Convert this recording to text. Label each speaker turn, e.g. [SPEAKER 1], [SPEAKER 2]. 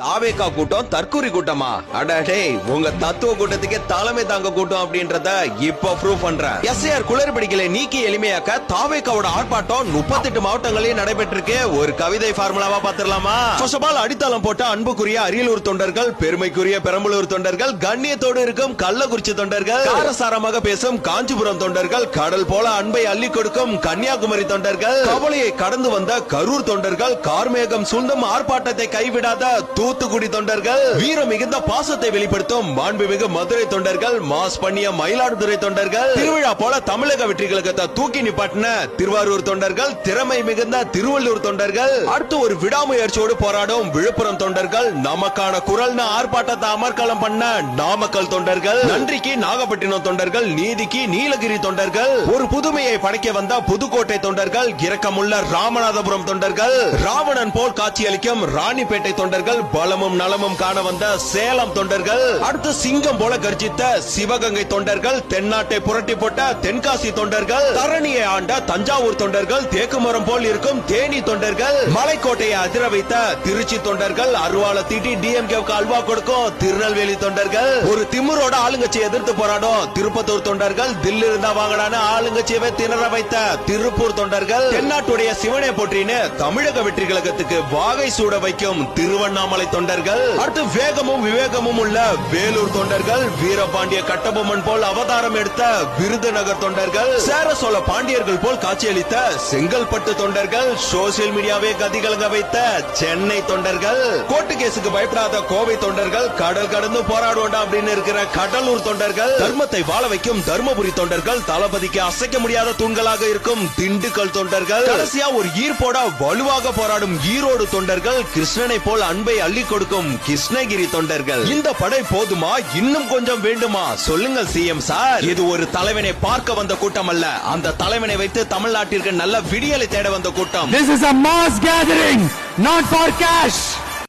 [SPEAKER 1] தாவேகா கூட்டம் தற்கூரி கூட்டமா? அடடே, உங்க தத்துவ கூட்டத்துக்கே தலைமை தாங்க கூட்டம் அப்படின்றத இப்ப ப்ரூவ் பண்றேன். எஸ்ஐஆர் குளறுபடிகளை நீக்கி எளிமையாக்க தாவேகாவோட ஆர்ப்பாட்டம் 38 மாவட்டங்களில் நடைபெற்றிருக்கு. ஒரு கவிதை ஃபார்முலாவா பாத்துடலாமா? அடித்தளம் போட்ட அன்புக்குரிய அரியலூர் தொண்டர்கள், பெருமைக்குரிய பெரம்பலூர் தொண்டர்கள், கண்ணியத்தோடு இருக்கும் கள்ளக்குறிச்சி தொண்டர்கள், காரசாரமாக பேசும் காஞ்சிபுரம் தொண்டர்கள், கடல் போல அன்பை அள்ளி கொடுக்கும் கன்னியாகுமரி தொண்டர்கள், கவலையை கடந்து வந்த கரூர் தொண்டர்கள், கார்மேகம் சூழ்ந்தும் ஆர்ப்பாட்டத்தை கைவிடாத தூத்துக்குடி தொண்டர்கள், வீர மிகுந்த பாசத்தை வெளிப்படுத்தும் மாண்புமிகு மதுரை தொண்டர்கள், மாஸ் பண்ணிய மயிலாடுதுறை தொண்டர்கள், திருவிழா போல தமிழக வெற்றி கழகத்தை தூக்கி நிப்பாட்டின திருவாரூர் தொண்டர்கள், திறமை மிகுந்த திருவள்ளூர் தொண்டர்கள், அடுத்து ஒரு விடாமுயற்சியோடு போராடும் விழுப்புரம் தொண்டர்கள், நமக்கான குரல்னு ஆர்ப்பாட்டத்தை அமர்க்களம் பண்ண நாமக்கல் தொண்டர்கள், நன்றிக்கு நாகப்பட்டினம் தொண்டர்கள், நீதிக்கு நீலகிரி தொண்டர்கள், ஒரு புதுமையை படைக்க வந்த புதுக்கோட்டை தொண்டர்கள், இரக்கமுள்ள ராமநாதபுரம் தொண்டர்கள், ராவணன் போல் காட்சியளிக்கும் ராணிப்பேட்டை தொண்டர்கள், பலமும் நலமும் காண வந்த சேலம் தொண்டர்கள், அடுத்து சிங்கம் போல கர்ஜித்த சிவகங்கை தொண்டர்கள், தென்னாட்டை புரட்டி போட்ட தென்காசி தொண்டர்கள், தரணியை ஆண்ட தஞ்சாவூர் தொண்டர்கள், தேக்குமரம் போல் இருக்கும் தேனி தொண்டர்கள், மலைக்கோட்டையை அதிர வைத்த திருச்சி தொண்டர்கள், அருவாள தீட்டி டிஎம்கேவுக்கு அல்வா கொடுக்கும் திருநெல்வேலி தொண்டர்கள், ஒரு திமுரோட ஆளுங்கட்சியை எதிர்த்து போராடும் திருப்பத்தூர் தொண்டர்கள், தில்லி இருந்தா வாங்கடான ஆளுங்கட்சியவே திணற வைத்த திருப்பூர் தொண்டர்கள், தென்னாட்டுடைய சிவனை போற்றின்னு தமிழக வெற்றி கழகத்துக்கு வாகை சூட வைக்கும் திருவண்ணாமலை தொண்டர்கள், அடுத்து வேகமும் விவேகமும் உள்ள வேலூர் தொண்டர்கள், வீரபாண்டிய கட்டபொம்மன் போல் அவதாரம் எடுத்த விருதுநகர் தொண்டர்கள், சேர சோழ பாண்டியர்கள் போல் காட்சியளித்த செங்கல்பட்டு தொண்டர்கள், சோசியல் மீடியாவே கதிகலங்க வைத்த சென்னை தொண்டர்கள், கோர்ட்டு கேசுக்கு பயப்படாத கோவை தொண்டர்கள், கடல் கடந்து போராடுவோண்டா அப்படின்னு இருக்கிற கடலூர் தொண்டர்கள், தர்மத்தை வாழ வைக்கும் தர்மபுரி தொண்டர்கள், தளபதிக்கு அசைக்க முடியாத தூண்களாக இருக்கும் திண்டுக்கல் தொண்டர்கள், கடைசியா ஒரு ஈர்ப்போட வலுவாக போராடும் ஈரோடு தொண்டர்கள், கிருஷ்ணனை போல் அன்பை அள்ளி கொடுக்கும் கிருஷ்ணகிரி தொண்டர்கள். இந்த படை போதுமா? இன்னும் கொஞ்சம் வேண்டுமா? சொல்லுங்கள் சிஎம் சார். இது ஒரு தலைவனை பார்க்க வந்த கூட்டம் அல்ல, அந்த தலைவனை வைத்து தமிழ்நாட்டிற்கு நல்ல விடியலை தேட வந்த கூட்டம்.
[SPEAKER 2] This is a mass gathering, not for cash.